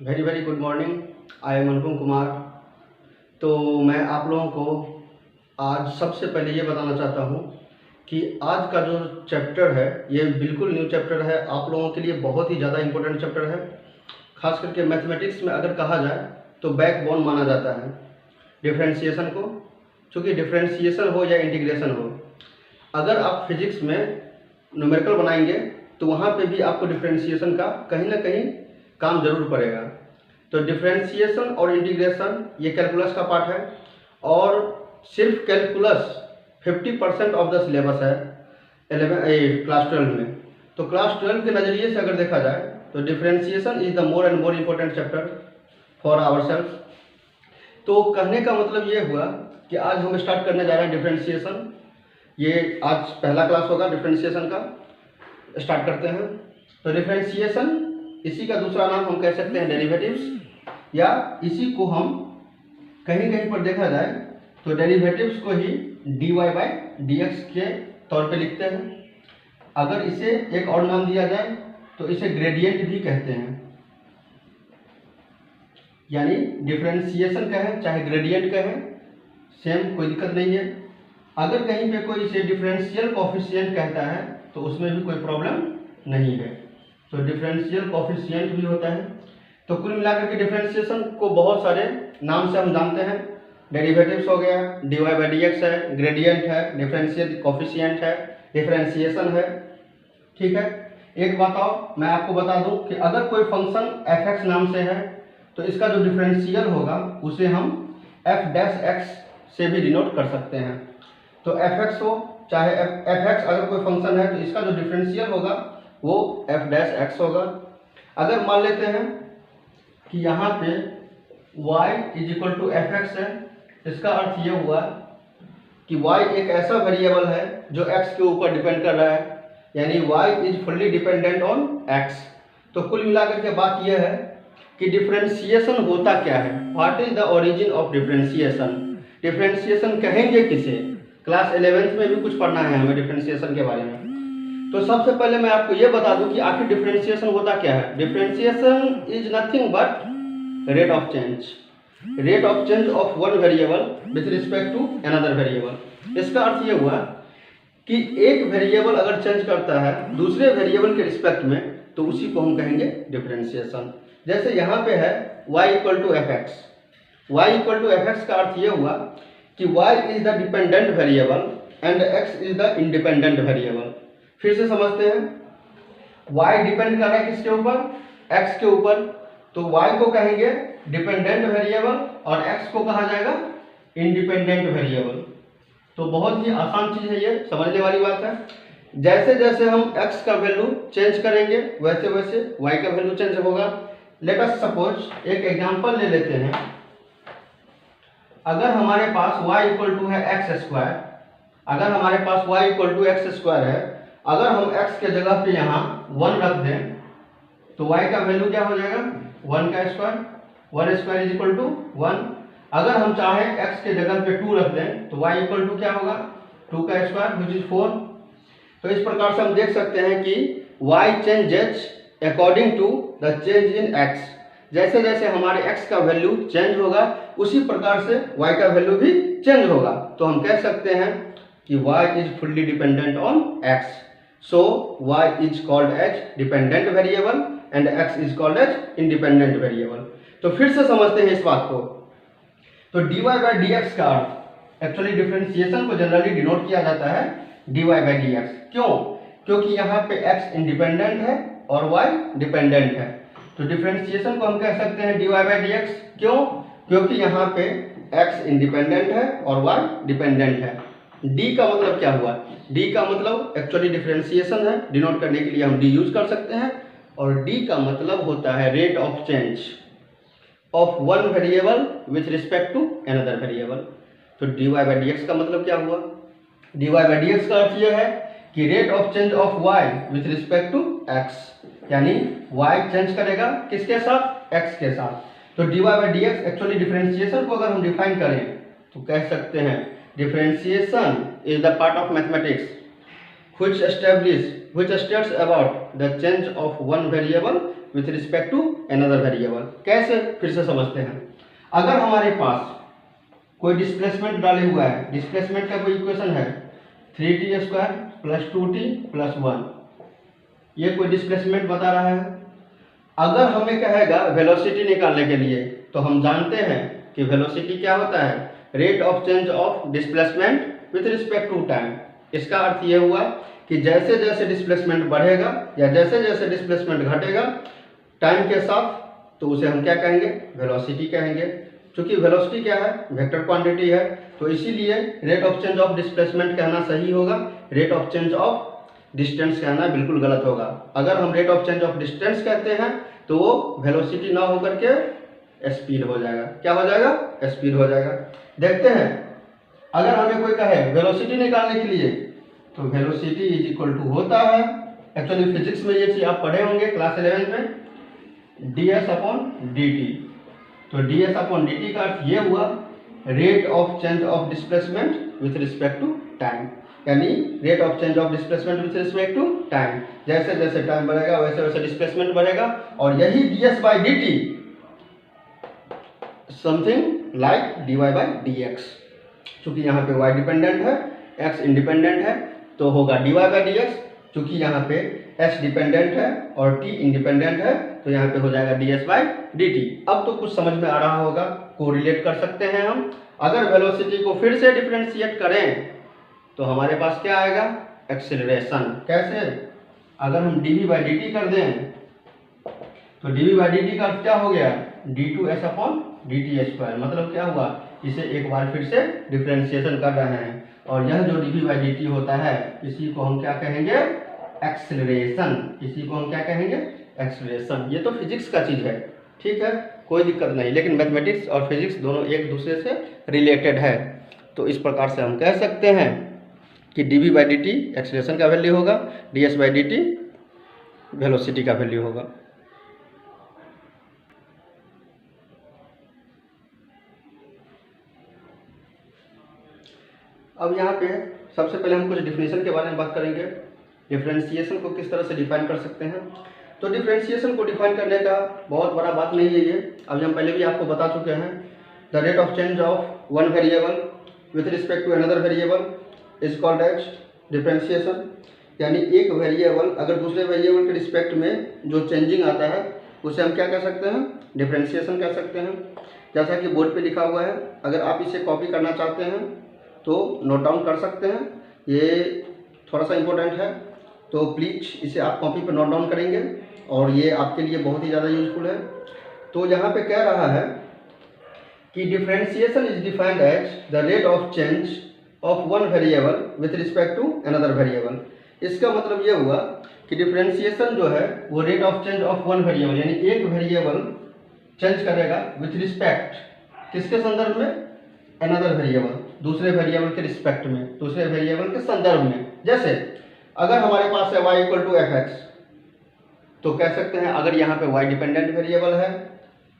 Very very good morning. I am Anupam Kumar. तो मैं आप लोगों को आज सबसे पहले ये बताना चाहता हूँ कि आज का जो चैप्टर है ये बिल्कुल न्यू चैप्टर है, आप लोगों के लिए बहुत ही ज़्यादा इम्पोर्टेंट चैप्टर है। खास करके मैथमेटिक्स में अगर कहा जाए तो बैकबोन माना जाता है डिफरेंशिएशन को। चूँकि डिफरेंशिएशन हो या इंटीग्रेशन हो, अगर आप फिजिक्स में न्यूमेरिकल बनाएंगे तो वहाँ पे भी आपको डिफरेंशिएशन का कहीं ना कहीं काम जरूर पड़ेगा। तो डिफरेंशिएशन और इंटीग्रेशन ये कैलकुलस का पार्ट है और सिर्फ कैलकुलस 50% ऑफ द सिलेबस है क्लास 12 में। तो क्लास 12 के नज़रिए से अगर देखा जाए तो differentiation is the more and more important chapter for ourself. तो कहने का मतलब ये हुआ कि आज हम स्टार्ट करने जा रहे हैं डिफरेंशिएशन। ये आज पहला क्लास होगा डिफरेंशिएशन का। स्टार्ट करते हैं। तो डिफरेंशिएशन, इसी का दूसरा नाम हम कह सकते हैं डेरिवेटिव्स, या इसी को हम कहीं कहीं पर देखा जाए तो डेरिवेटिव्स को ही dy बाई डी के तौर पे लिखते हैं। अगर इसे एक और नाम दिया जाए तो इसे ग्रेडियंट भी कहते हैं, यानी डिफरेंशिएशन कहें चाहे ग्रेडियंट कहें सेम, कोई दिक्कत नहीं है। अगर कहीं पे कोई इसे डिफरेंशियल कोफिशिएंट कहता है तो उसमें भी कोई प्रॉब्लम नहीं है। तो डिफरेंशियल कोफिशिएंट भी होता है। तो कुल मिलाकर के डिफरेंशिएशन को बहुत सारे नाम से हम जानते हैं। डेरिवेटिव्स हो गया, dy बाई डी है, ग्रेडियंट है, डिफरेंशियल कोफिशिएंट है, डिफरेंशिएशन है। ठीक है। एक बात और मैं आपको बता दूं कि अगर कोई फंक्शन f(x) नाम से है तो इसका जो डिफरेंशियल होगा उसे हम f'(x) से भी डिनोट कर सकते हैं। तो f(x) हो चाहे f(x), अगर कोई फंक्शन है तो इसका जो डिफरेंशियल होगा वो f'(x) होगा। अगर मान लेते हैं कि यहाँ पे y is equal to f(x) है, इसका अर्थ ये हुआ कि y एक ऐसा वेरिएबल है जो x के ऊपर डिपेंड कर रहा है, यानी y is fully dependent on x। तो कुल मिलाकर के बात यह है कि डिफरेंशिएशन होता क्या है, what is the origin of differentiation. Differentiation कहेंगे किसे, क्लास 11th में भी कुछ पढ़ना है हमें डिफरेंशिएशन के बारे में। तो सबसे पहले मैं आपको ये बता दूं कि आखिर डिफरेंशिएशन होता क्या है। Differentiation is nothing but rate of change of one variable with respect to another variable. इसका अर्थ ये हुआ कि एक वेरिएबल अगर चेंज करता है दूसरे वेरिएबल के रिस्पेक्ट में तो उसी को हम कहेंगे डिफरेंशिएशन। जैसे यहाँ पे है y equal to f(x). y equal to f(x) का अर्थ ये हुआ कि y is the dependent variable and x is the independent variable. फिर से समझते हैं, y डिपेंड कर रहा है किसके ऊपर, x के ऊपर, तो y को कहेंगे डिपेंडेंट वेरिएबल और x को कहा जाएगा इंडिपेंडेंट वेरिएबल। तो बहुत ही आसान चीज है, ये समझने वाली बात है। जैसे जैसे हम x का वैल्यू चेंज करेंगे वैसे वैसे y का वैल्यू चेंज होगा। लेट अस सपोज एक एग्जांपल ले लेते हैं। अगर हमारे पास y इक्वल टू है x², अगर हमारे पास y इक्वल टू x² है, अगर हम x के जगह पे यहाँ 1 रख दें तो y का वैल्यू क्या हो जाएगा, 1 का स्क्वायर, 1² इज इक्वल टू 1। अगर हम चाहे x के जगह पे 2 रख दें तो y इक्वल टू क्या होगा, 2 का स्क्वायर विच इज 4। तो इस प्रकार से हम देख सकते हैं कि y changes according to the change in x। जैसे जैसे हमारे x का वैल्यू चेंज होगा उसी प्रकार से y का वैल्यू भी चेंज होगा। तो हम कह सकते हैं कि y is fully dependent on x, so y is called as dependent variable and x is called as independent variable. तो फिर से समझते हैं इस बात को। तो dy बाई डी का अर्थ, एक्चुअली डिफरेंशिएशन को जनरली डिनोट किया जाता है dy बाई डी। क्यों? क्योंकि यहाँ पे x इंडिपेंडेंट है और y डिपेंडेंट है। तो डिफरेंशिएशन को हम कह सकते हैं dy बाई डी। क्यों? क्योंकि यहाँ पे x इंडिपेंडेंट है और y डिपेंडेंट है। d का मतलब क्या हुआ, d का मतलब एक्चुअली डिफरेंशिएशन है, डिनोट करने के लिए हम d यूज कर सकते हैं। और d का मतलब होता है rate of change of one variable with respect to another variable. तो dy बाई डी का मतलब क्या हुआ, dy बाई डी का अर्थ यह है कि rate of change of y with respect to x, यानी y चेंज करेगा किसके साथ, x के साथ। तो dy by D actually differentiation को अगर हम डिफाइन करें तो कह सकते हैं differentiation is the part of mathematics which states about the change of one variable with respect to another variable. कैसे, फिर से समझते हैं। अगर हमारे पास कोई डिस्प्लेसमेंट डाले हुआ है, डिस्प्लेसमेंट का कोई इक्वेशन है 3t² + 2t + 1, ये कोई डिस्प्लेसमेंट बता रहा है। अगर हमें कहेगा वेलोसिटी निकालने के लिए, तो हम जानते हैं कि वेलोसिटी क्या होता है, rate of change of displacement with respect to time. इसका अर्थ ये हुआ कि जैसे जैसे डिस्प्लेसमेंट बढ़ेगा या जैसे जैसे डिस्प्लेसमेंट घटेगा टाइम के साथ, तो उसे हम क्या कहेंगे, वेलोसिटी कहेंगे। क्योंकि वेलोसिटी क्या है, वेक्टर क्वांटिटी है, तो इसीलिए rate of change of displacement कहना सही होगा, rate of change of distance कहना बिल्कुल गलत होगा। अगर हम rate of change of distance कहते हैं तो वो वेलोसिटी ना होकर के स्पीड हो जाएगा। क्या हो जाएगा, स्पीड हो जाएगा। देखते हैं, अगर हमें कोई कहे वेलोसिटी निकालने के लिए, तो वेलोसिटी इज इक्वल टू होता है, एक्चुअली फिजिक्स में ये चीज आप पढ़े होंगे क्लास 11 में, ds/dt। तो ds/dt का अर्थ ये हुआ rate of change of displacement with respect to time, यानी rate of change of displacement with respect to time. जैसे जैसे टाइम बढ़ेगा वैसे वैसे डिस्प्लेसमेंट बढ़ेगा, और यही ds/dt समथिंग लाइक dy/dx। चूंकि यहाँ पे y डिपेंडेंट है, x इंडिपेंडेंट है, तो होगा dy/dx। चूंकि यहाँ पे s डिपेंडेंट है और t इंडिपेंडेंट है, तो यहाँ पे हो जाएगा ds/dt। अब तो कुछ समझ में आ रहा होगा, कोरिलेट कर सकते हैं हम। अगर वेलोसिटी को फिर से डिफरेंशिएट करें तो हमारे पास क्या आएगा, एक्सेलरेशन। कैसे, अगर हम dv/dt कर दें तो dv/dt का अर्थ क्या हो गया, d2s/dt²। मतलब क्या हुआ, इसे एक बार फिर से डिफरेंशिएशन कर रहे हैं, और यह जो dv/dt होता है इसी को हम क्या कहेंगे, एक्सेलरेशन। इसी को हम क्या कहेंगे, एक्सेलरेशन। ये तो फिजिक्स का चीज है, ठीक है, कोई दिक्कत नहीं, लेकिन मैथमेटिक्स और फिजिक्स दोनों एक दूसरे से रिलेटेड है। तो इस प्रकार से हम कह सकते हैं कि dv/dt एक्सेलरेशन का वैल्यू होगा, ds/dt वेलोसिटी का वैल्यू होगा। अब यहाँ पे सबसे पहले हम कुछ डिफिनेशन के बारे में बात करेंगे, डिफरेंशिएशन को किस तरह से डिफाइन कर सकते हैं। तो डिफरेंशिएशन को डिफाइन करने का बहुत बड़ा बात नहीं है ये, अभी हम पहले भी आपको बता चुके हैं। The rate of change of one variable with respect to another variable is called as differentiation. यानी एक वेरिएबल अगर दूसरे वेरिएबल के रिस्पेक्ट में जो चेंजिंग आता है उसे हम क्या कह सकते हैं, डिफरेंशिएशन कह सकते हैं। जैसा कि बोर्ड पे लिखा हुआ है, अगर आप इसे कॉपी करना चाहते हैं तो नोट डाउन कर सकते हैं, ये थोड़ा सा इम्पोर्टेंट है, तो प्लीज़ इसे आप कॉपी पर नोट डाउन करेंगे और ये आपके लिए बहुत ही ज़्यादा यूजफुल है। तो यहाँ पे कह रहा है कि differentiation is defined as the rate of change of one variable with respect to another variable. इसका मतलब ये हुआ कि डिफरेंशिएशन जो है वो rate of change of one variable, यानी एक वेरिएबल चेंज करेगा विथ रिस्पेक्ट किसके संदर्भ में, अनदर वेरिएबल, दूसरे वेरिएबल के रिस्पेक्ट में, दूसरे वेरिएबल के संदर्भ में। जैसे अगर हमारे पास है y = fx, तो कह सकते हैं अगर यहाँ पे y डिपेंडेंट वेरिएबल है,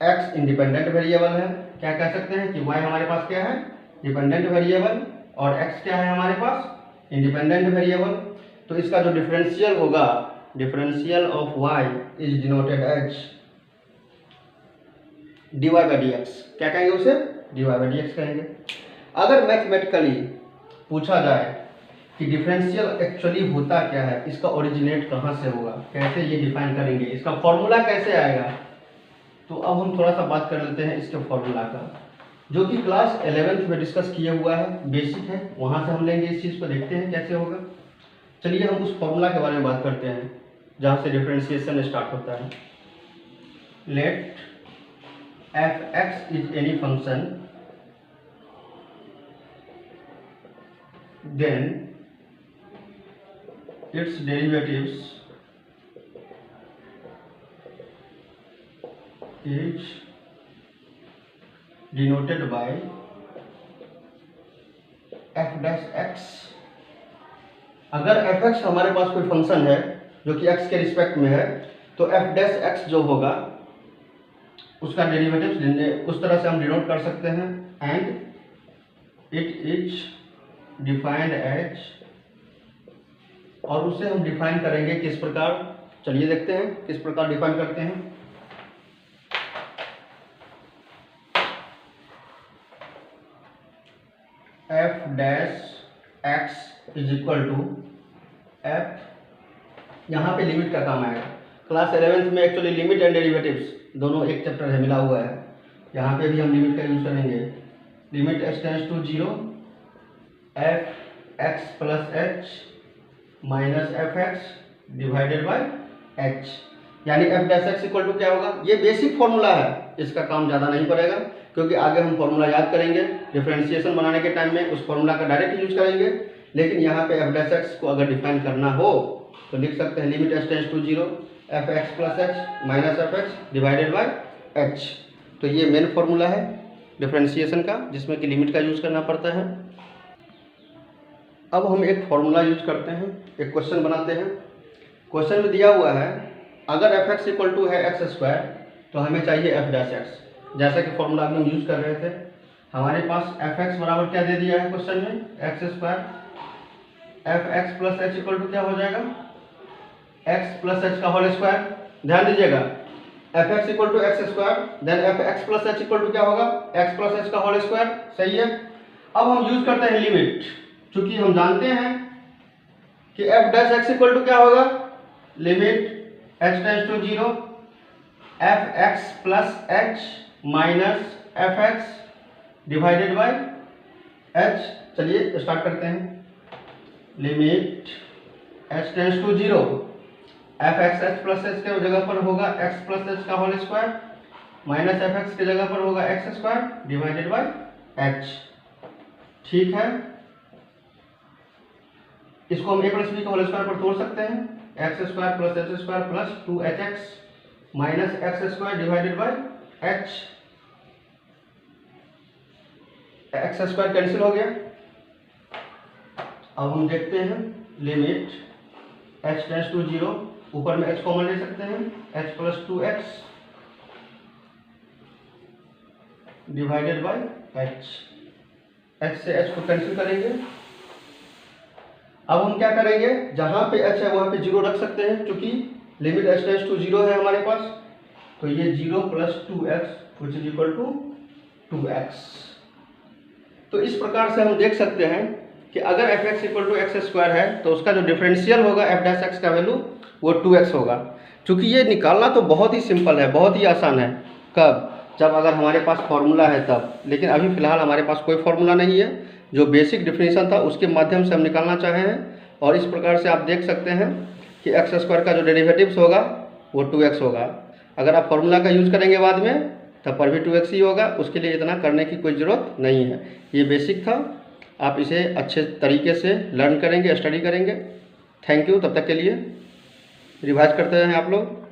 x इंडिपेंडेंट वेरिएबल है, क्या कह सकते हैं कि y हमारे पास क्या है, डिपेंडेंट वेरिएबल, और x क्या है हमारे पास, इंडिपेंडेंट वेरिएबल। तो इसका जो डिफरेंशियल होगा, differential of y is denoted as dy/dx। क्या कहेंगे उसे, dy/dx कहेंगे। अगर मैथमेटिकली पूछा जाए कि डिफरेंशियल एक्चुअली होता क्या है, इसका ओरिजिनेट कहाँ से होगा, कैसे ये डिफाइन करेंगे, इसका फॉर्मूला कैसे आएगा, तो अब हम थोड़ा सा बात कर लेते हैं इसके फॉर्मूला का, जो कि क्लास 11th में डिस्कस किया हुआ है, बेसिक है, वहाँ से हम लेंगे इस चीज़ को, देखते हैं कैसे होगा। चलिए हम उस फॉर्मूला के बारे में बात करते हैं जहाँ से डिफरेंशिएशन स्टार्ट होता है। Let f(x) is any function, then its derivatives is denoted by f'(x). अगर fx हमारे पास कोई फंक्शन है जो कि x के रिस्पेक्ट में है, तो f'(x) जो होगा उसका डेरिवेटिव उस तरह से हम डिनोट कर सकते हैं, and it is defined as, और उसे हम डिफाइन करेंगे किस प्रकार, चलिए देखते हैं किस प्रकार डिफाइन करते हैं। F dash X is equal to F, यहाँ पे लिमिट का काम आएगा। क्लास 11th में एक्चुअली लिमिट एंड डेरिवेटिव्स दोनों एक चैप्टर है, मिला हुआ है। यहाँ पे भी हम लिमिट का यूज करेंगे। Limit H tends to 0 F x plus H minus F x divided by h, यानी f dash x equal to क्या होगा। ये बेसिक फॉर्मूला है, इसका काम ज़्यादा नहीं पड़ेगा, क्योंकि आगे हम फॉर्मूला याद करेंगे डिफरेंशिएशन बनाने के टाइम में, उस फॉर्मूला का डायरेक्ट यूज करेंगे। लेकिन यहाँ पे एफ डैश एक्स को अगर डिफाइन करना हो तो लिख सकते हैं limit H tends to 0 F x plus H minus F x divided by H. तो ये मेन फॉर्मूला है डिफरेंशिएशन का, जिसमें कि लिमिट का यूज करना पड़ता है। अब हम एक फॉर्मूला यूज करते हैं, एक क्वेश्चन बनाते हैं। क्वेश्चन में दिया हुआ है अगर एफ एक्स इक्वल टू है एक्स स्क्वायर तो हमें चाहिए एफ डैश एक्स। जैसा कि फॉर्मूला हम यूज कर रहे थे, हमारे पास एफ एक्स बराबर क्या दे दिया है क्वेश्चन में, X square. F x plus H equal to क्या हो जाएगा, एक्स प्लस एच का होल स्क्वायर। ध्यान दीजिएगा, F X equal to X square, then F x plus H equal to क्या होगा, एक्स प्लस एच का होल स्क्वायर। सही है। अब हम यूज करते हैं लिमिट, चूंकि हम जानते हैं कि F dash x equal to क्या होगा, limit H tends to 0 F x plus H minus F x divided by H. चलिए स्टार्ट करते हैं। Limit H tends to 0 F X H plus H के जगह पर होगा एक्स प्लस एच का whole square minus F X के जगह पर होगा X square divided by H. ठीक है, इसको हम ए प्लस बी के होल स्क्वायर पर तोड़ सकते हैं। X square plus H square plus 2hx minus x square divided by H. X square cancel हो गया। अब हम देखते हैं लिमिट एच टेंड्स टू 0, ऊपर में h कॉमन ले सकते हैं, h plus 2x divided by h। h से h को कैंसिल करेंगे। अब हम क्या करेंगे, जहां पे h है वहां पे 0 रख सकते हैं, क्योंकि लिमिट h टेंड्स टू 0 है हमारे पास। तो ये 0 plus 2x which is equal to 2x। तो इस प्रकार से हम देख सकते हैं कि अगर F X equal to X square है तो उसका जो डिफरेंशियल होगा एफ डैश एक्स का वैल्यू वो 2x होगा। क्योंकि ये निकालना तो बहुत ही सिंपल है, बहुत ही आसान है। कब, जब अगर हमारे पास फॉर्मूला है तब। लेकिन अभी फिलहाल हमारे पास कोई फॉर्मूला नहीं है, जो बेसिक डिफिनेशन था उसके माध्यम से हम निकालना चाहे हैं। और इस प्रकार से आप देख सकते हैं कि एक्स स्क्वायर का जो डेरिवेटिव्स होगा वो 2x होगा। अगर आप फॉर्मूला का यूज़ करेंगे बाद में तब पर भी 2x ही होगा, उसके लिए इतना करने की कोई ज़रूरत नहीं है। ये बेसिक था, आप इसे अच्छे तरीके से लर्न करेंगे, स्टडी करेंगे। Thank you. तब तक के लिए रिवाइज करते हैं आप लोग।